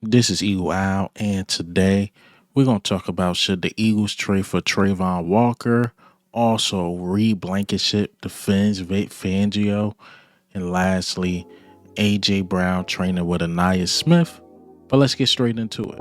This is Eagle Owl, and today we're going to talk about should the Eagles trade for Travon Walker, also Blankenship defends Vic Fangio, and lastly, AJ Brown training with Ainias Smith. But let's get straight into it.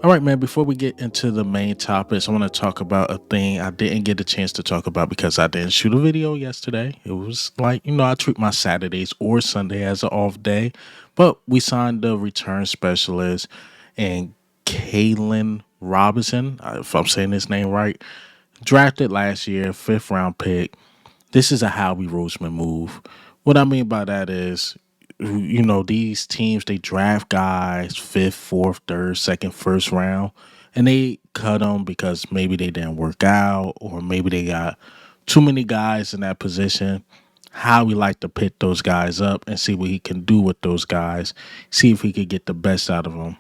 All right, man, before we get into the main topics, I want to talk about a thing I didn't get a chance to talk about because I didn't shoot a video yesterday. It was like, I treat my Saturdays or Sunday as an off day, but we signed the return specialist and Kalen Robinson, if I'm saying his name right, drafted last year, fifth round pick. This is a Howie Roseman move. What I mean by that is, these teams, they draft guys fifth, fourth, third, second, first round, and they cut them because maybe they didn't work out or maybe they got too many guys in that position. How we like to pick those guys up and see what he can do with those guys, see if he could get the best out of them.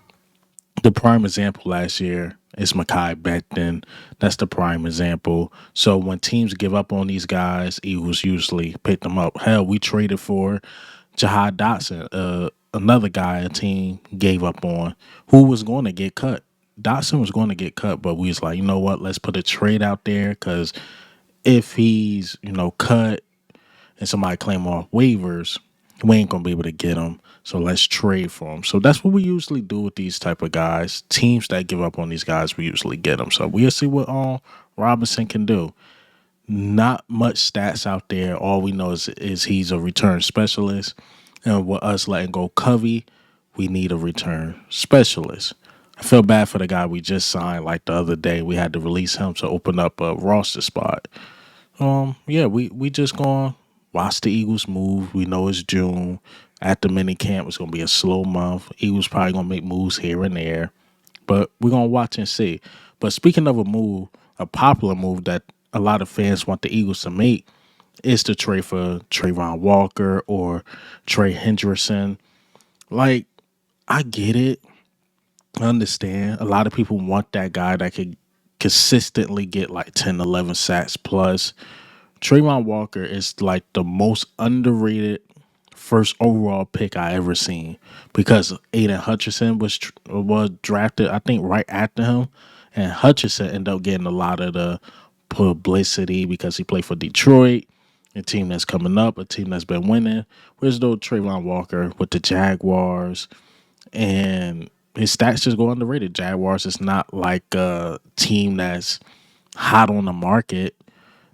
The prime example last year is Mekhi Becton. That's the prime example. So when teams give up on these guys, Eagles usually pick them up. Hell, we traded for Jahad Dotson, another guy a team gave up on who was going to get cut. Dotson was going to get cut, but we was like, you know what? Let's put a trade out there because if he's, cut and somebody claim off waivers, we ain't gonna be able to get him. So let's trade for him. So that's what we usually do with these type of guys. Teams that give up on these guys, we usually get them. So we'll see what Robinson can do. Not much stats out there. All we know is he's a return specialist. And with us letting go Covey, we need a return specialist. I feel bad for the guy we just signed like the other day. We had to release him to open up a roster spot. We just gonna watch the Eagles move. We know it's June. At the mini camp, it's gonna be a slow month. Eagles probably gonna make moves here and there, but we're gonna watch and see. But speaking of a move, a popular move that a lot of fans want the Eagles to make is to trade for Travon Walker or Trey Hendrickson. Like, I get it. I understand. A lot of people want that guy that could consistently get like 10, 11 sacks plus. Travon Walker is like the most underrated first overall pick I ever seen because Aiden Hutchinson was drafted, I think, right after him, and Hutchinson ended up getting a lot of the publicity because he played for Detroit, a team that's coming up, a team that's been winning. Whereas though Travon Walker with the Jaguars, and his stats just go underrated. Jaguars is not like a team that's hot on the market.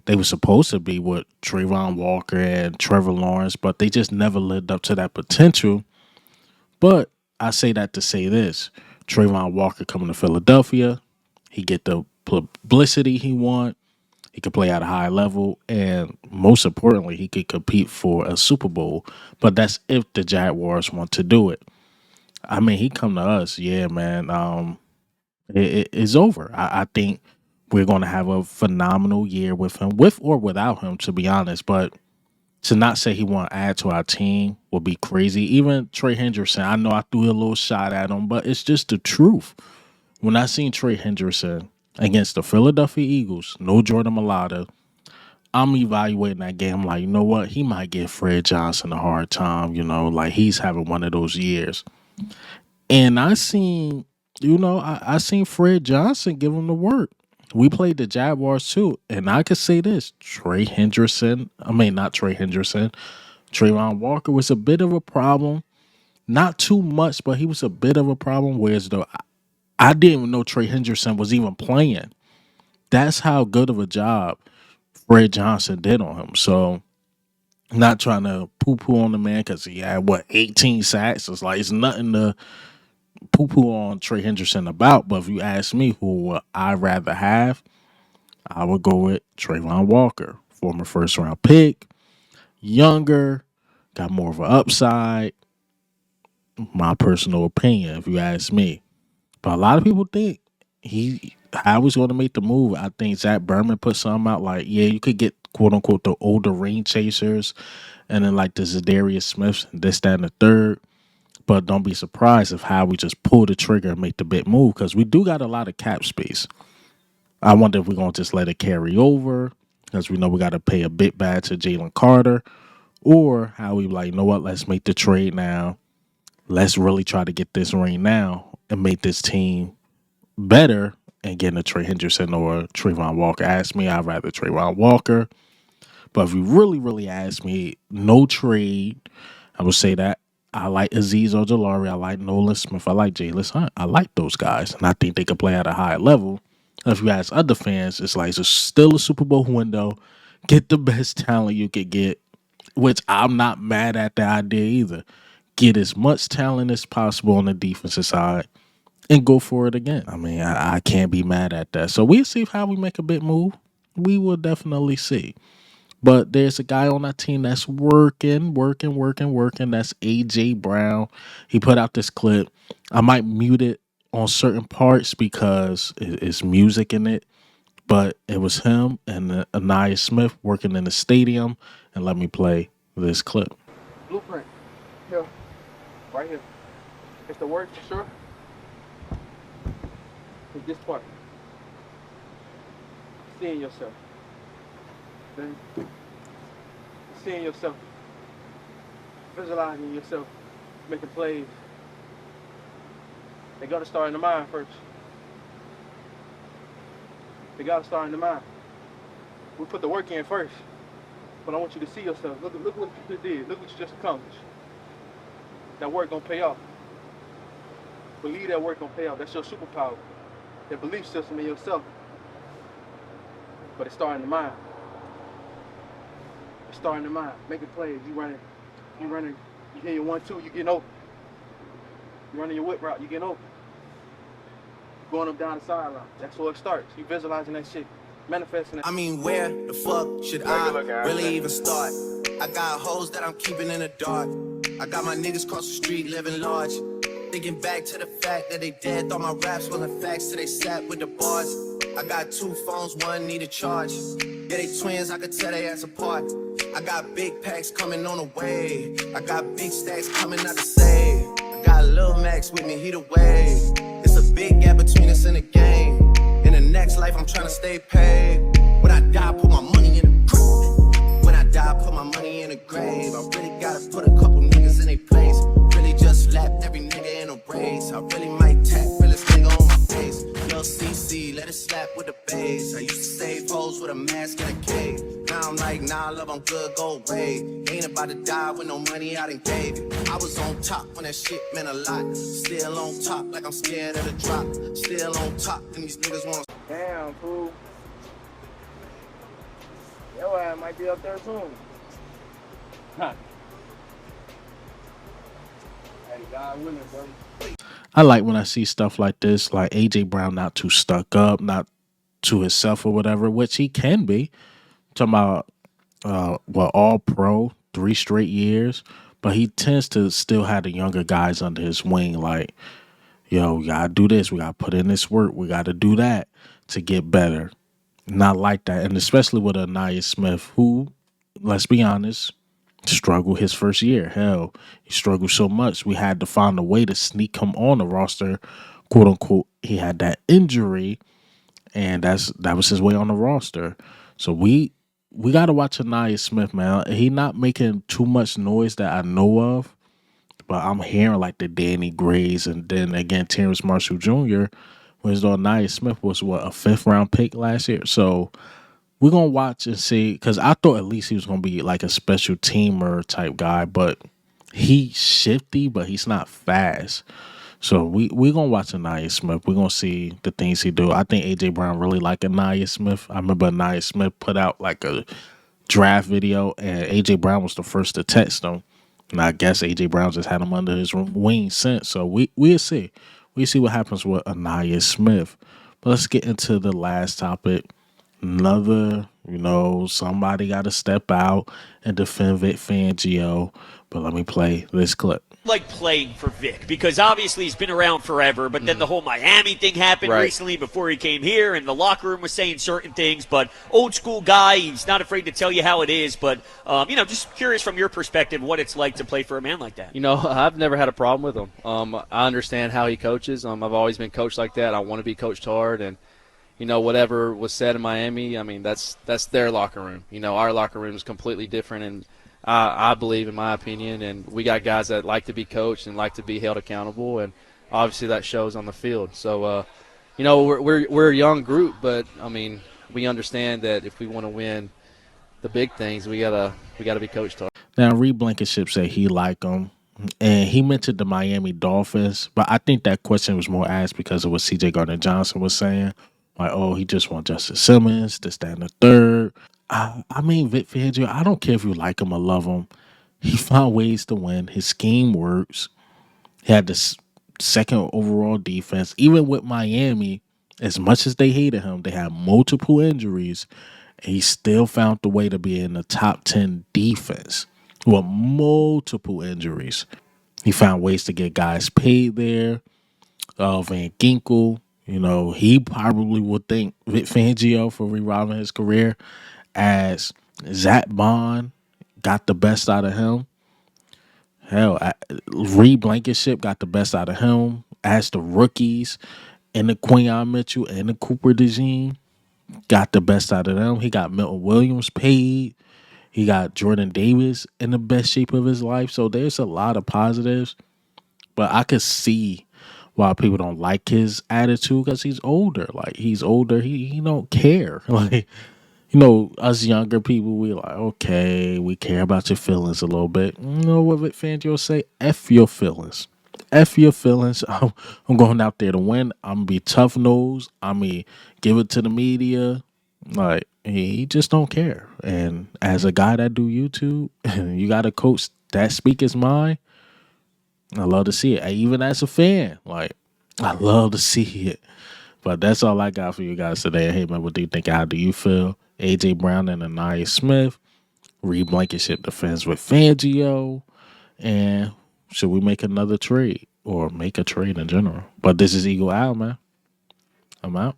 They were supposed to be with Travon Walker and Trevor Lawrence, but they just never lived up to that potential. But I say that to say this. Travon Walker coming to Philadelphia, he get the publicity he want. He could play at a high level, and most importantly, he could compete for a Super Bowl. But that's if the Jaguars want to do it. I mean, he come to us, yeah, man. It's over. I think we're going to have a phenomenal year with him, with or without him, to be honest. But to not say he want to add to our team would be crazy. Even Trey Hendrickson, I know I threw a little shot at him, but it's just the truth. When I seen Trey Hendrickson against the Philadelphia Eagles, no Jordan Mailata, I'm evaluating that game. I'm like, you know what? He might give Fred Johnson a hard time, like he's having one of those years. And I seen, I seen Fred Johnson give him the work. We played the Jaguars too, and I could say this: not Trey Hendrickson. Travon Walker was a bit of a problem, not too much, but he was a bit of a problem. Whereas though I didn't even know Trey Hendrickson was even playing. That's how good of a job Fred Johnson did on him. So, not trying to poo-poo on the man because he had 18 sacks. It's nothing to poo-poo on Trey Hendrickson about, but if you ask me who I'd rather have, I would go with Travon Walker, former first-round pick, younger, got more of an upside. My personal opinion, if you ask me. But a lot of people think I was going to make the move. I think Zach Berman put something out like, yeah, you could get quote-unquote the older ring chasers and then like the Zadarius Smiths, this, that, and the third. But don't be surprised if Howie just pull the trigger and make the big move because we do got a lot of cap space. I wonder if we're going to just let it carry over because we know we got to pay a bit bad to Jalen Carter, Or how we like, you know what, let's make the trade now. Let's really try to get this ring now and make this team better and getting a Trey Hendrickson or Travon Walker. Ask me, I'd rather Travon Walker. But if you really, really ask me, no trade, I would say that I like Aziz Ojolari. I like Nolan Smith. I like Jalen Hunt. I like those guys. And I think they could play at a high level. If you ask other fans, it's like it's still a Super Bowl window. Get the best talent you could get, which I'm not mad at the idea either. Get as much talent as possible on the defensive side and go for it again. I mean, I can't be mad at that. So we'll see how we make a big move. We will definitely see. But there's a guy on our team that's working. That's AJ Brown. He put out this clip. I might mute it on certain parts because it's music in it. But it was him and Ainias Smith working in the stadium. And let me play this clip. Blueprint. Here. Right here. It's the word for sure. It's this part. Seeing yourself. Then seeing yourself. Visualizing yourself. Making plays. They gotta start in the mind first. They gotta start in the mind. We put the work in first. But I want you to see yourself. Look what you just did. Look what you just accomplished. That work gonna pay off. Believe that work gonna pay off. That's your superpower. That belief system in yourself. But it's starting in the mind. It's starting in the mind. Making plays. You running. You hit your 1-2. You getting open. You running your whip route. You getting open. Going up down the sideline. That's where it starts. You visualizing that shit. Manifesting it. I mean, where the fuck should I really even start? I got hoes that I'm keeping in the dark. I got my niggas cross the street living large. Thinking back to the fact that they dead, thought my raps wasn't facts till they sat with the bars. I got 2 phones, one need a charge. Yeah, they twins, I could tell they ass apart. I got big packs coming on the way. I got big stacks coming out to save. I got Lil Max with me, he the way. It's a big gap between us in the game. In the next life, I'm trying to stay paid. When I die, put my money in the grave. When I die, put my money in the grave. I really gotta put a couple niggas in their place. Really just lapped every nigga in a race. I really might tap realest nigga on my face. Lil CC, let it slap with the bass. I used to save hoes with a mask in a cave. Now I'm like, nah, love, I'm good, go away. Ain't about to die with no money I done gave it. I was on top when that shit meant a lot. Still on top like I'm scared of the drop. Still on top and these niggas wanna. Damn, fool. Your ass might be up there soon. Huh. Hey, God willing, bro. I like when I see stuff like this, like AJ Brown not too stuck up, not to himself or whatever, which he can be. Talking about all pro 3 straight years, but he tends to still have the younger guys under his wing. Like, yo, we gotta do this, we gotta put in this work, we gotta do that to get better. Not like that, and especially with Ainias Smith, who, let's be honest, struggled his first year. Hell, he struggled so much we had to find a way to sneak him on the roster, quote unquote. He had that injury, and that was his way on the roster. So we got to watch Ainias Smith, man. He not making too much noise that I know of, but I'm hearing like the Danny Grays and then again Terrence Marshall Jr. Whereas though Ainias Smith was a 5th round pick last year. So we're gonna watch and see, because I thought at least he was gonna be like a special teamer type guy, but he's shifty, but he's not fast. So we're gonna watch Ainias Smith. We're gonna see the things he do. I think AJ Brown really like Ainias Smith. I remember Ainias Smith put out like a draft video, and AJ Brown was the first to text him. And I guess AJ Brown just had him under his wing since. So we'll see. We'll see what happens with Ainias Smith. But let's get into the last topic. Another, somebody got to step out and defend Vic Fangio. But let me play this clip. Like playing for Vic, because obviously he's been around forever, but then the whole Miami thing happened recently before he came here, and the locker room was saying certain things, but old school guy, he's not afraid to tell you how it is, but, just curious from your perspective what it's like to play for a man like that. I've never had a problem with him. I understand how he coaches. I've always been coached like that. I want to be coached hard, and whatever was said in Miami, I mean, that's their locker room. Our locker room is completely different, and I believe, in my opinion, and we got guys that like to be coached and like to be held accountable, and obviously that shows on the field. So, we're a young group, but I mean, we understand that if we want to win the big things, we gotta be coached hard. Now, Reed Blankenship said he liked him, and he mentioned the Miami Dolphins, but I think that question was more asked because of what C.J. Gardner-Johnson was saying. Like, oh, he just wants Justice Simmons, this, that, and the third. I mean, Vic Fangio, I don't care if you like him or love him. He found ways to win. His scheme works. He had the second overall defense. Even with Miami, as much as they hated him, they had multiple injuries. And he still found the way to be in the top 10 defense with multiple injuries. He found ways to get guys paid there. Van Ginkel, he probably would thank Vic Fangio for reviving his career, as Zach Bond got the best out of him. Hell, Reed Blankenship got the best out of him, as the rookies and the Quinyon Mitchell and the Cooper DeJean got the best out of them. He got Milton Williams paid. He got Jordan Davis in the best shape of his life. So there's a lot of positives. But I could see why people don't like his attitude, because he's older. Like, he's older. He don't care. Like, us younger people, we like, okay, we care about your feelings a little bit. You know what Vic Fangio say? F your feelings. F your feelings. I'm going out there to win. I'm going to be tough nosed. I'm going to give it to the media. Like, he just don't care. And as a guy that do YouTube, and you got a coach that speak his mind, I love to see it. Even as a fan, like, I love to see it. But that's all I got for you guys today. Hey, man, what do you think? How do you feel? A.J. Brown and Ainias Smith. Reed Blankenship defends with Fangio. And should we make another trade, or make a trade in general? But this is Eagle Owl, man. I'm out.